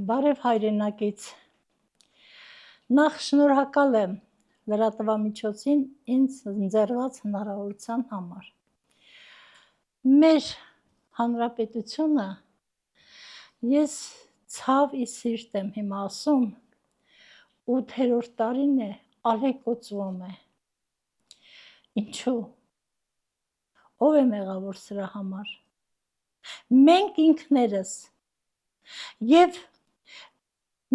Բարև հայրենակից, նախ շնորհակալ եմ լրատվամիջոցին ինձ ընձեռված հնարավորության համար։ Մեր հանրապետությունը ես ցավ ի սիրտ եմ հիմա ասում, 8-րդ տարին է ալեկոծվում է։ Ինչու՞։ Ով է մեղավոր սրա համար։ Մենք ինքներս եւ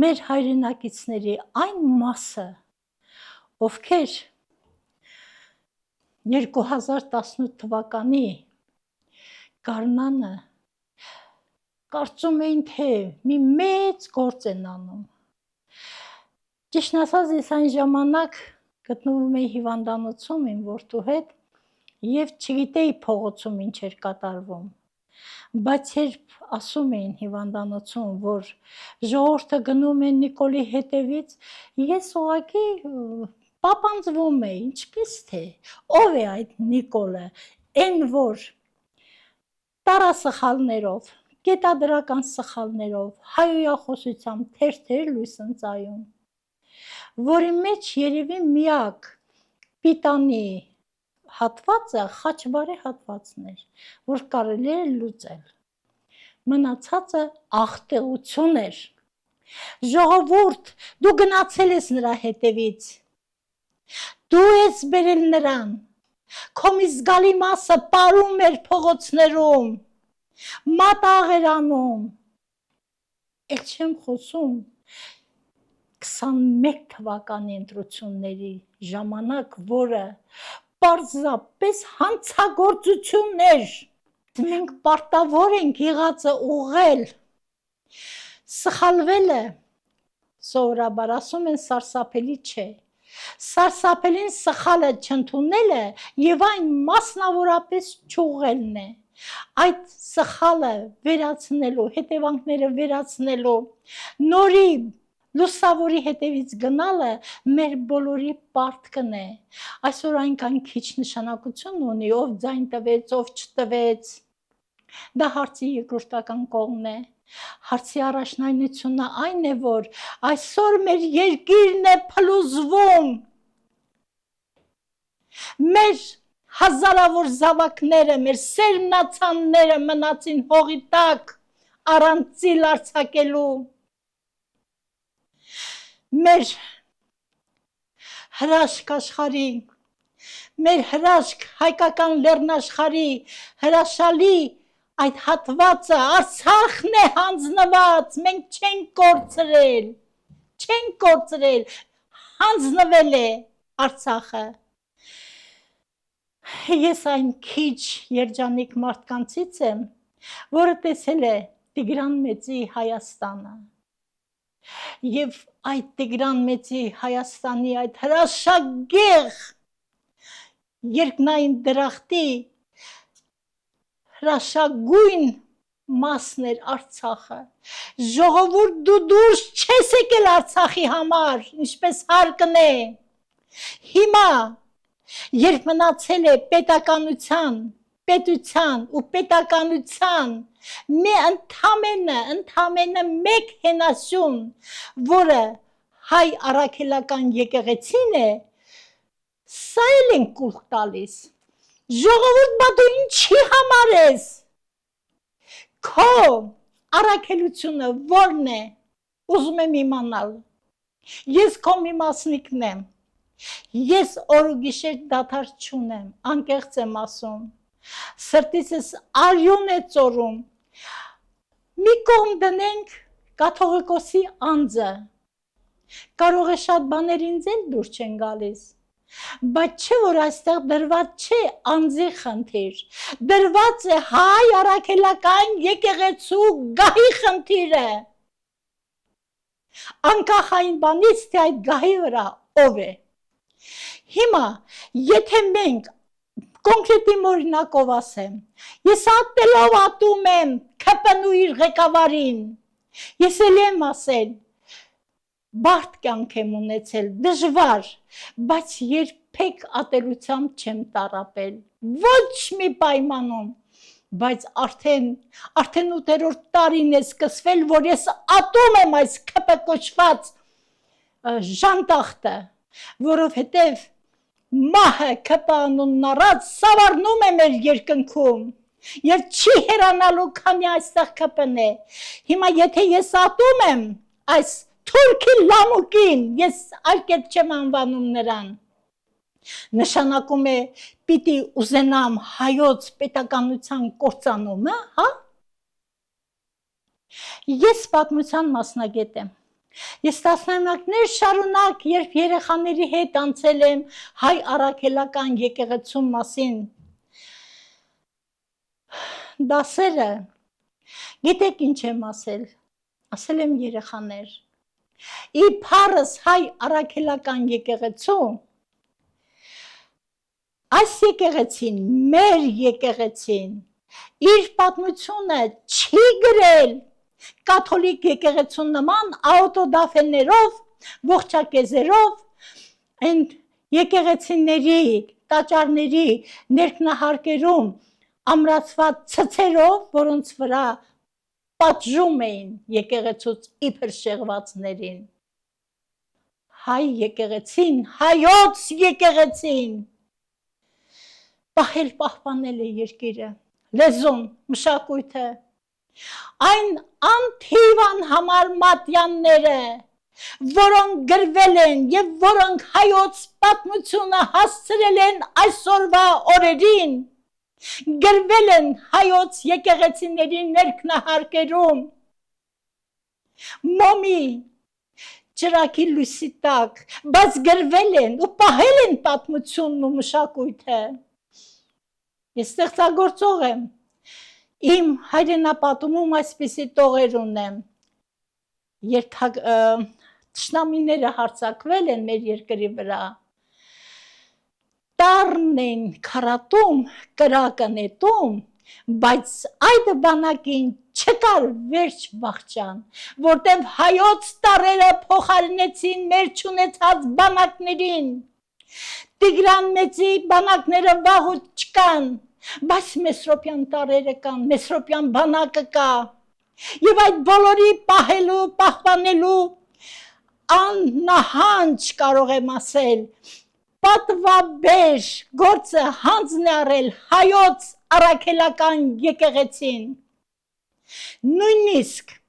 մեր հայրենակիցների այն մասը, ովքեր 2018 թվականի գարնանը կարծում էին, թե մի մեծ գործ են անում։ Ճիշտն ասած, ես այն ժամանակ գտնվում էի հիվանդանոցում իմ որդու հետ եւ չգիտեի փողոցում ինչ էր կատարվում։ Բայց երբ ասում էին հիվանդանոցում, որ ժողովուրդը գնում է Նիկոլի հետևից, ես ուղղակի պապանձվում էի, ինչպես թե, ով է այդ Նիկոլը, այն որ տարասխալներով, կետադրական սխալներով, հայոյախոսությամբ թերթեր լույս ընծայում, որի մեջ երևի միակ պիտանի հատվածը խաչվարի հատվածն էր, որ կարելի էր լուծել։ Մնացածը աղտեղություն էր։ Ժողովուրդ, դու գնացել ես նրա հետևից, դու ես բերել նրան, քո մի զգալի մասը պարում էր փողոցներում, մատաղ էր անում, էլ չեմ խոսում 21 թվականի ընտրությունների ժամանակ, որը պարզապես հանցագործություն էր։ Մենք պարտավոր ենք եղածը ուղղել։ Սխալվելը սովորաբար ասում են սարսափելի չէ։ Սարսափելին սխալը չընդունելը եւ այն մասնավորապես չուղղելն է։ Այդ սխալը վերացնելու, հետևանքները վերացնելու, նորի լուսավորի հետևից գնալը մեր բոլորի պարտքն է։ Այսօր այնքան քիչ նշանակություն ունի, ով ձայն տվեց, ով չտվեց։ Դա հարցի երկրորդական կողմն է։ Հարցի առաջնայնությունը այն է, որ այսօր մեր երկիրն է փլուզվում։ Մեր հազարավոր զավակները, մեր սերմնացանները մնացին հողի տակ, առանց ծիլ արձակելու։ Մեր հրաշք աշխարհի, մեր հրաշք հայկական լեռնաշխարհի հրաշալի այդ հատվածը Արցախն է հանձնված, մենք չենք կորցրել, հանձնվել է Արցախը։ Ես այն քիչ երջանիկ մարդկանցից եմ, որը տեսել է Տիգրան Մեծի Հայաստանը։ Եվ այդ Տիգրան Մեծի Հայաստանի այդ հրաշագեղ երկնային դրախտի հրաշագույն մասն էր Արցախը։ Ժողովուրդ, դու դուրս չես եկել Արցախի համար, ինչպես հարկն է։ Հիմա, երբ մնացել է պետության ու պետականության մի ընդամենը մեկ հենասյուն, որը հայ առաքելական եկեղեցին է, սա էլ են կուլ տալիս։ Ժողովուրդ, բա դու ինչի համար ես։ Քո առաքելությունը ո՞րն է։ Ուզում եմ իմանալ։ Ես քո մի մասնիկն եմ։ Ես օր ու գիշեր դադար չունեմ, անկեղծ եմ ասում։ Սրտիցս արյուն է ծորում։ Մի կողմ դնենք կաթողիկոսի անձը։ Կարող է շատ բաներ ինձ էլ դուր չեն գալիս, բայց չէ որ այստեղ դրված չէ անձի խնդիր, դրված է հայ առաքելական եկեղեցու գահի խնդիրը։ Անկախ այն բանից, թե այդ գահի վրա ով է։ Հիմա, եթե մենք կոնկրետ իմ օրինակով ասեմ, ես ատելով ատում եմ ՔՊՆ-ի իր ղեկավարին, ես էլ եմ ասել, բարդ կյանք եմ ունեցել, դժվար, բայց երբեք ատելությամբ չեմ տառապել, ոչ մի պայմանում, բայց արդեն 8-րդ տարին է սկսվել, որ ես ատում եմ այս ԿՊ կոչված ժանտախտը, որովհետև մահը ԿՊ անունն առած սավառնում է մեր երկնքում եւ չի հեռանալու, քանի այստեղ ԿՊ-ն է։ Հիմա եթե ես ատում եմ այս թուրքի լամուկին, ես այլ կերպ չեմ անվանում նրան, նշանակում է պիտի ուզենամ հայոց պետականության կործանումը, հա? Ես պատմության մասնագետ եմ։ Ես տասնամյակներ շարունակ, երբ երեխաների հետ անցել եմ հայ առաքելական եկեղեցու մասին դասերը, գիտեք ինչ եմ ասել, ասել եմ երեխաներ, իբարս հայ առաքելական եկեղեցու, այս եկեղեցին, մեր եկեղեցին, իր պատմությունը չի գրել կաթոլիկ եկեղեցու նման աուտոդաֆեներով, ողջակեզերով, այն եկեղեցիների, տաճարների ներքնահարկերում ամրացված ցցերով, որոնց վրա պատժում էին եկեղեցուց իբր շեղվածներին։ Հայ եկեղեցին, հայոց եկեղեցին, պահել պահպանել է երկիրը, լեզուն, մշակույթը, այն անթիվ անհամար մատյանները, որոնք գրվել են եւ որոնք հայոց պատմությունը հասցրել են այսօրվա օրերին, գրվել են հայոց եկեղեցիների ներքնահարկերում, մոմի ջրակի լույսի տակ, բայց գրվել են ու պահել են պատմությունն ու մշակույթը։ Ես ստեղծագործող եմ, իմ հայրենապատումում այսպիսի տողեր ունեմ, երբ թշնամիները հարձակվել են մեր երկրի վրա, տառն են քարատում, կրակը նետում, բայց այդ բանակին չկար վերջ վախճան, որտև հայոց տառերը փոխարինեցին մեր չունեցած բանակներին, Տիգրան մեծի բանակները վաղուց չկան, բայց Մեսրոպյան տառերը կան, Մեսրոպյան բանակը կա, եւ այդ բոլորի պահելու, պահպանելու աննահանջ կարող եմ ասել, պատվաբեր գործը հանձն է առել հայոց առաքելական եկեղեցին, նույնիսկ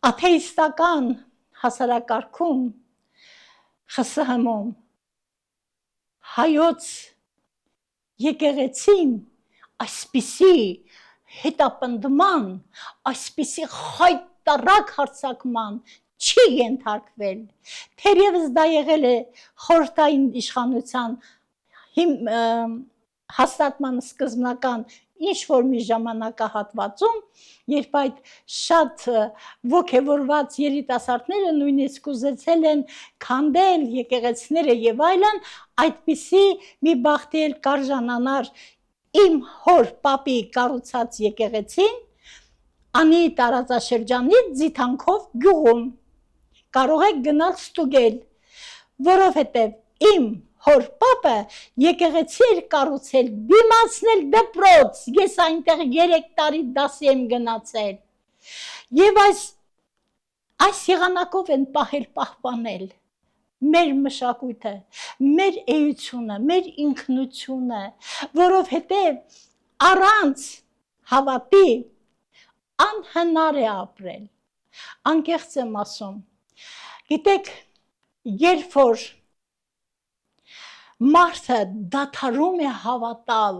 աթեիստական հասարակարգում ԽՍՀՄ-ում հայոց եկեղեցին այսպիսի հետապնդման, այսպիսի խայտառակ հարձակման չի ենթարկվել, թերևս դա եղել է խորհրդային իշխանության հաստատման սկզբնական ինչ-որ մի ժամանակահատվածում, երբ այդ շատ ոգևորված երիտասարդները նույնիսկ ուզեցել են քանդել եկեղեցիները եւ այլն, այդպիսի մի բախտի էլ կարժանանար իմ հոր պապի կառուցած եկեղեցին, անի տարածաշրջանի ձիթանքով գյուղում, կարող եք գնալ ստուգել, որովհետեւ իմ հոր պապը եկեղեցի էր կառուցել, դիմացնել դպրոց, ես այնտեղ 3 տարի դասի եմ գնացել, եւ այս եղանակով են պահել պահպանել մեր մշակույթը, մեր էությունը, մեր ինքնությունը, որովհետեւ առանց հավատի անհնար է ապրել, անկեղծ եմ ասում, գիտեք, երբ որ մարդը դադարում է հավատալ,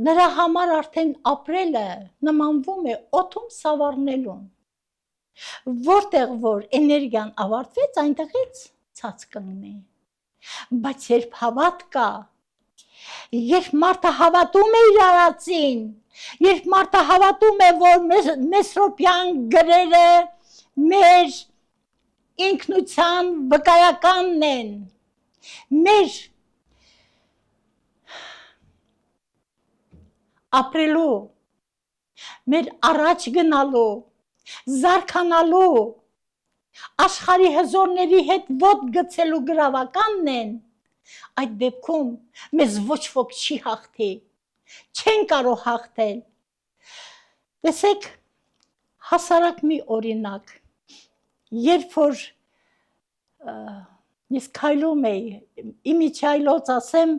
նրա համար արդեն ապրելը նմանվում է օդում սավառնելուն, որտեղ որ էներգիան ավարտվեց, այնտեղից ցած կընկնի, բայց երբ հավատ կա, երբ մարդը հավատում է իր արածին, երբ մարդը հավատում է, որ Մեսրոպյան գրերը մեր ինքնության վկայականն են, մեր ապրելու, մեր առաջ գնալու, զարքանալու, աշխարհի հզորների հետ ոտք գցելու գրավականն են, Այդ դեպքում մեզ ոչ ոք չի հաղթի, չեն կարող հաղթել։ Տեսեք, հասարակ մի օրինակ, երբ որ ես քայլում էի, իմիջայլոց ասեմ,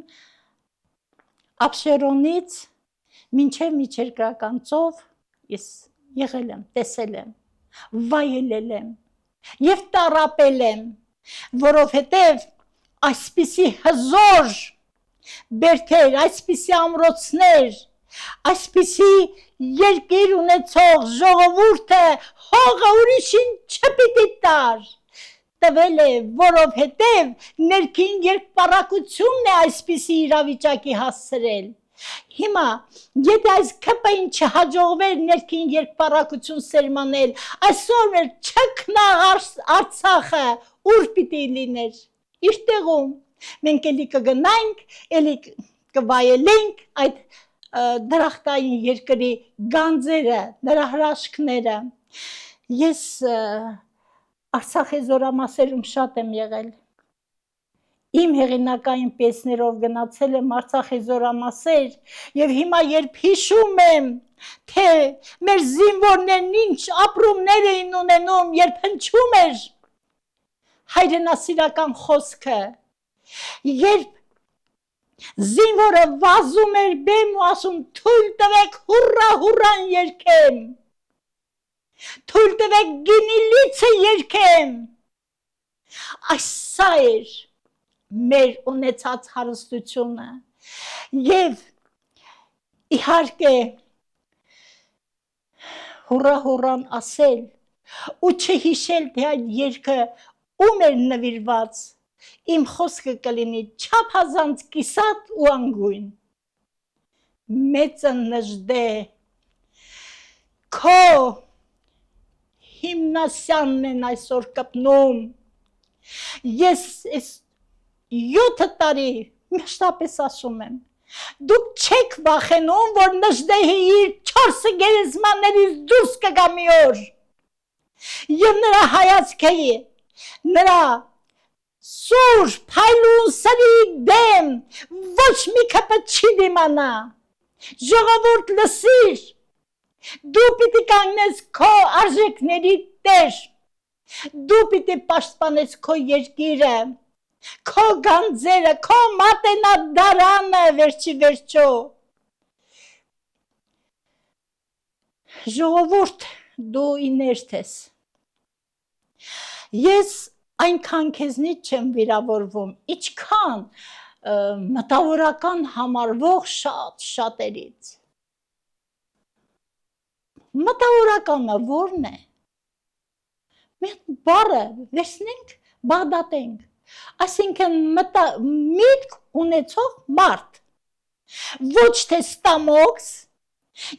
Աբշերոնից մինչև միջերկրական ծով ես եղել եմ, տեսել եմ, վայելել եմ և տառապել եմ, որովհետև այսպիսի հզոր բերքեր, այսպիսի ամրոցներ, այսպիսի երկիր ունեցող ժողովուրդը հողը ուրիշին չպիտի տար, տվել է, որովհետև ներքին երկպառակությունն է այսպիսի իրավիճակի հասցրել։ Հիմա, եթե այս ԿՊ-ին չհաջողվեր ներքին երկպառակություն սերմանել, այսօր մեր չքնաղ Արցախը ուր պիտի լիներ, իր տեղում, մենք էլի կգնայինք, էլի կվայելենք այդ դրախտային երկրի գանձերը, նրա հրաշքները։ Ես Արցախի զորամասերում շատ եմ եղել, իմ հեղինակային պիեսներով գնացել եմ Արցախի զորամասեր և հիմա երբ հիշում եմ, թե մեր զինվորներն ինչ ապրումներ էին ունենում, երբ հնչում էր հայրենասիրական խոսքը, երբ զինվորը վազում էր բեմ ու ասում թույլ տվեք հուրրա հուրրան երգեմ, թույլ տվեք գինիլիցը երգեմ, այս սա էր մեր ունեցած հարստությունը և իհարկե հուրրա հուրրան ասել ու չհիշել, թե այդ երգը ում էր նվիրված, իմ խոսքը կլինի չափազանց կիսատ ու անգույն։ Մեծը նժդե, քո հիմնասյանն են այսօր կպնում, ես 7 տարի մշտապես ասում եմ, դուք չեք վախենում, որ նժդեհի իր 4 գերեզմաններից դուրս կգա մի օր և նրա հայացքը, նրա սուրբ փայլուն սրի դեմ ոչ մի ԿՊ չի դիմանա, ժողովուրդ լսիր, դու պիտի կանգնես քո արժեքների տեր, դու պիտի պաշտպանես քո երկիրը, քո գանձերը, քո մատենադարանը վերջի վերջո։ Ժողովուրդ, դու իներտ ես։ Ես այնքան քեզնից չեմ վիրավորվում, ինչքան մտավորական համարվող շատերից։ Մտավորականը որն է։ Մենք բառը վերցնենք, բաղդատենք, այսինքն միտք ունեցող մարդ, ոչ թե ստամոքս,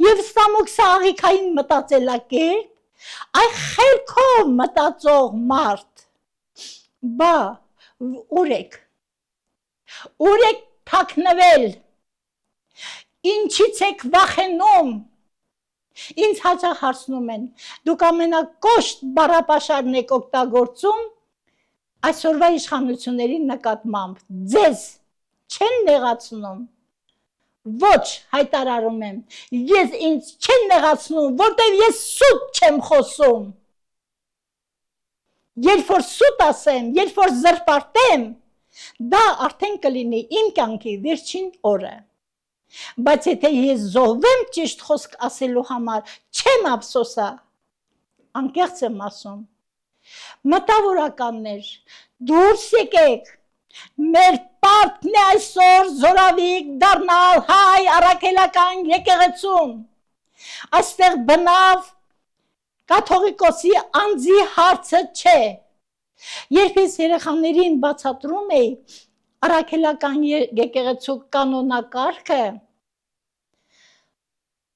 և ստամոքսը աղիքային մտածելակերպ, այ խելքով մտածող մարդ, բա ուր եք թաքնվել, ինչից եք վախենում, ինձ հաճախ հարցնում են, դուք ամենակոշտ բառապաշարն եք օգտագործում այսօրվա իշխանությունների նկատմամբ, ձեզ չեն նեղացնում, ոչ հայտարարում եմ, ես ինձ չեն նեղացնում, որտև ես սուտ չեմ խոսում, երբ որ սուտ ասեմ, երբ որ զրպարտեմ, դա արդեն կլինի իմ կյանքի վերջին օրը, բայց եթե ես զոհվեմ ճիշտ խոսք ասելու համար, չեմ ափսոսա, անկեղծ եմ ասում, մտավորականներ, դուրս եկեք, մեր պարտքն է այսօր զորավիկ դառնալ հայ առաքելական եկեղեցում, այստեղ բնավ կաթողիկոսի անձի հարցը չէ, երբ ես երեխաներին բացատրում էի առաքելական եկեղեցու կանոնակարգը,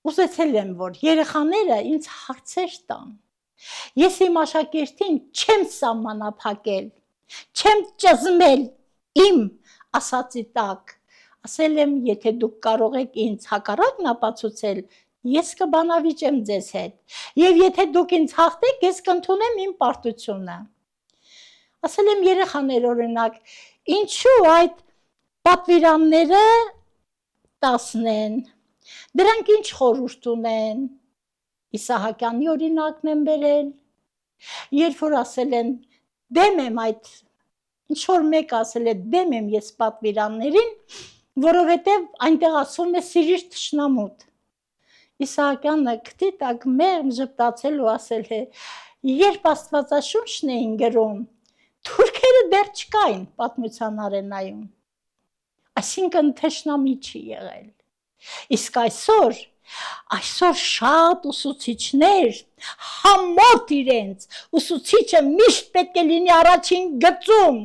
ուզեցել եմ, որ երեխաները ինձ հարցեր տան, ես իմ աշակերտին չեմ սահմանափակել, չեմ ճզմել իմ ասածի տակ, ասել եմ, եթե դուք կարող եք ինձ հակառակն ապացուցել, ես կբանավիճեմ ձեզ հետ, և եթե դուք ինձ հաղթեք, ես կընդունեմ իմ պարտությունը, ասել եմ երեխաներ օրինակ, ինչու այդ Պատվիրանները 10 են, դրանք ինչ խորհուրդ ունեն, Իսահակյանի օրինակն են բերել, երբ որ ասել են դեմ եմ այդ, ինչ որ մեկ ասել է դեմ եմ ես պատվիրաններին, որովհետև այնտեղ ասում է սիրիր թշնամուդ, Իսահակյանը քթի տակ մեղմ ժպտացել ու ասել է, երբ Աստվածաշունչն էին գրում, թուրքերը դեռ չկային պատմության արենայում, այսինքն թշնամի չի եղել, իսկ այսօր շատ ուսուցիչներ համոտ իրենց, ուսուցիչը միշտ պետք է լինի առաջին գծում,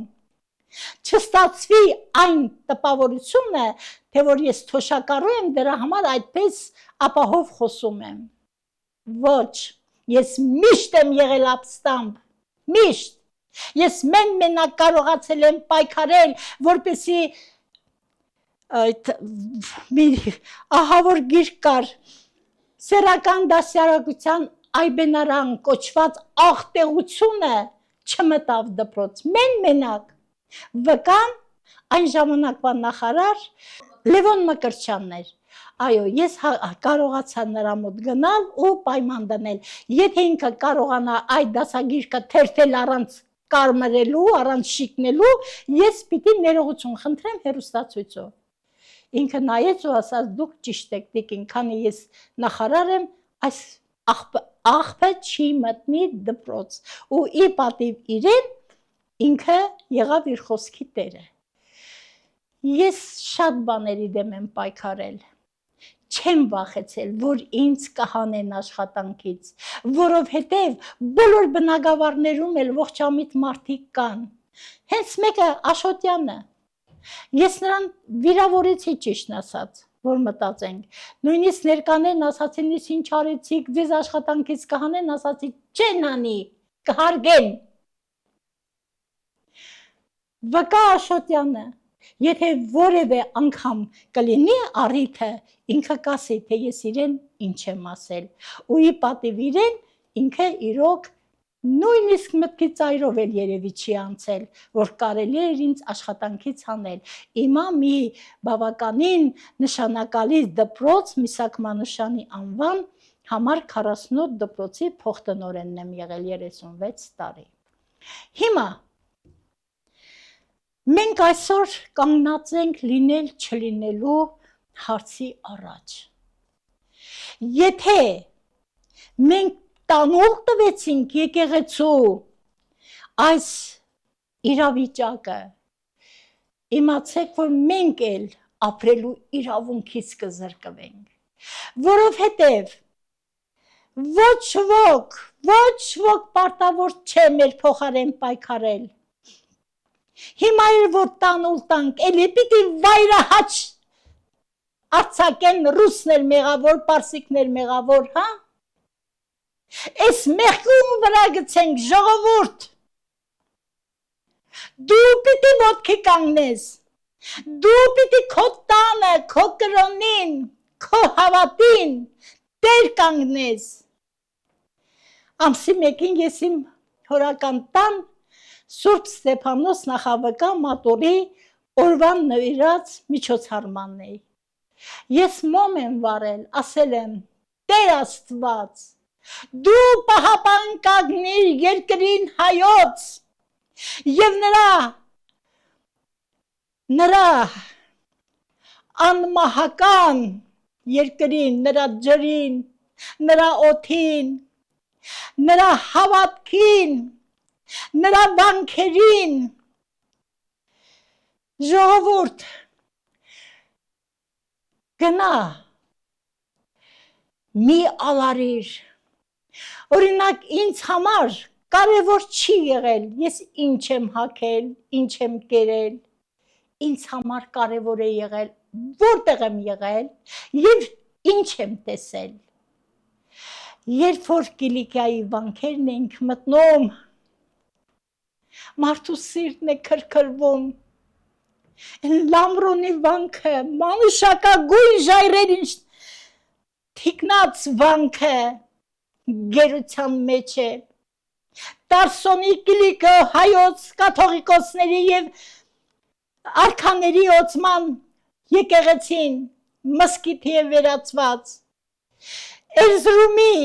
չստացվի այն տպավորությունը, թե որ ես թոշակառու եմ, դրա համար այդպես ապահով խոսում եմ, ոչ, ես միշտ եմ եղել ապստամբ, միշտ, ես մենակ կարողացել եմ պայքարել, որպեսզի ահավոր գիրք կար, սեռական դասյարակության այբենարան կոչված աղտեղությունը չմտավ դպրոց, մենակ, վկան այն ժամանակվա նախարար Լևոն Մկրտչյանն էր, այո, ես կարողացա նրա մոտ գնալ ու պայման դնել, եթե ինքը կարողանա այդ դասագիրքը թերթել առանց կարմրելու, առանց շիկնելու, ես պիտի ներողություն խնդրեմ հեռուստացույցով, ինքը նայեց ու ասաց դուք ճիշտ եք տիկին, քանի ես նախարար եմ, այս աղբը չի մտնի դպրոց ու ի պատիվ իրեն ինքը եղավ իր խոսքի տերը, ես շատ բաների դեմ եմ պայքարել, չեմ վախեցել, որ ինձ կհանեն աշխատանքից, որովհետև բոլոր բնակավարներում էլ ողջամիտ մարդիկ կան, հենց մեկը Աշոտյանը, ես նրան վիրավորեցի ճիշտ ասած, որ մտածենք, նույնիսկ ներկաներն ասացին, ինչ արեցիք, ձեզ աշխատանքից կհանեն, ասացի, չեն հանի, կհարգեն, վկա Աշոտյանը, եթե որևէ անգամ կլինի առիթը, ինքը կասի, թե ես իրեն ինչ եմ ասել, ու ի պատիվ իրեն, ինքը իրոք նույնիսկ մտքի ծայրով էլ երևի չի անցել, որ կարելի էր ինձ աշխատանքից հանել, իմա մի բավականին նշանակալի դպրոց, Միսաք Մանուշյանի անվան համար 48 դպրոցի փոխտնօրենն եմ եղել 36 տարի, հիմա, մենք այսօր կանգնած ենք լինել չլինելու հարցի առաջ, եթե մենք տանուլ տվեցինք եկեղեցու այս իրավիճակը, իմացեք, որ մենք էլ ապրելու իրավունքից կզրկվենք, որովհետև ոչ ոք պարտավոր չէ մեր փոխարեն պայքարել, հիմա էր որ տանուլ տանք, էլի պիտի վայրահաչ արձակեն ռուսներ մեղավոր, պարսիկներ մեղավոր, հա? Այս մեղքում վրա գցենք ժողովուրդ, դու պիտի ոտքի կանգնես, դու պիտի քո տանը, քո կրոնին, քո հավատին տեր կանգնես, ամսի մեկին ես իմ հորական տան Սուրբ Ստեփանոս նախավկա մատորի օրվան նվիրած միջոցառմանն էի, ես մոմ եմ վարել, ասել եմ, Տեր Աստված, դու պահապան կանգնիր երկրին հայոց և նրա անմահական երկրին, նրա ջրին, նրա օդին, նրա հավատքին, նրա վանքերին, ժողովուրդ, գնա, մի ալարիր, օրինակ ինձ համար կարևոր չի եղել, ես ինչ եմ հագել, ինչ եմ կերել, ինձ համար կարևոր է եղել, որտեղ եմ եղել և ինչ եմ տեսել, երբ որ Կիլիկիայի վանքերն ենք մտնում, մարդու սիրտն է քրքրվում, Լամրոնի վանքը, մանուշակագույն ժայռերին թիկնած վանքը գերության մեջ է, Տարսոնի Կիլիկը հայոց կաթողիկոսների և արքաների օծման եկեղեցին մսկիթի է վերածված, Էրզրումի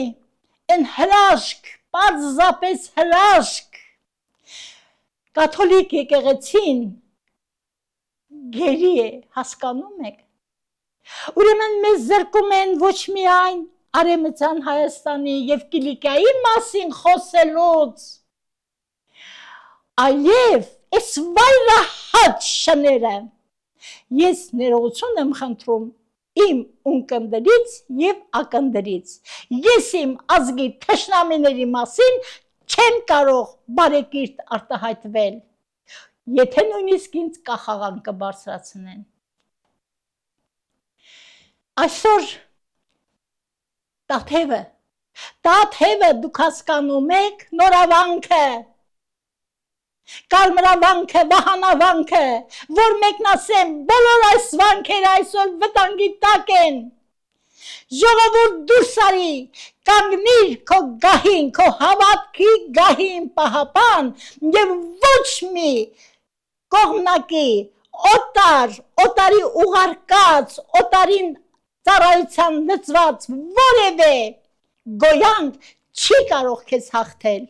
են հրաշք, պարզապես հրաշք, կաթոլիկ եկեղեցին գերի է, հասկանում եք, ուրեմն մեզ զրկում են ոչ միայն Արևմտյան Հայաստանի և Կիլիկիայի մասին խոսելուց, այլև այս վայրահաճ շները ես ներողություն եմ խնդրում իմ ունկնդրից և ակնդրից, ես իմ ազգի թշնամիների մասին չեմ կարող բարեկիրթ արտահայտվել, եթե նույնիսկ ինձ կախաղան կբարձրացնեն։ Այսօր Տաթևը դուք հասկանում եք նորավանքը, կարմրավանքը, վահանավանքը, որ մեկնասեմ բոլոր այս վանքերը այսօր վտանգի տակ են, ժողովուրդ դուրս արի, կանգնիր քո գահին, քո հավատքի գահին պահապան և ոչ մի կողմնակի, օտարի ուղարկած, օտարին ծառայության լծված որևէ գոյանք չի կարող քեզ հաղթել։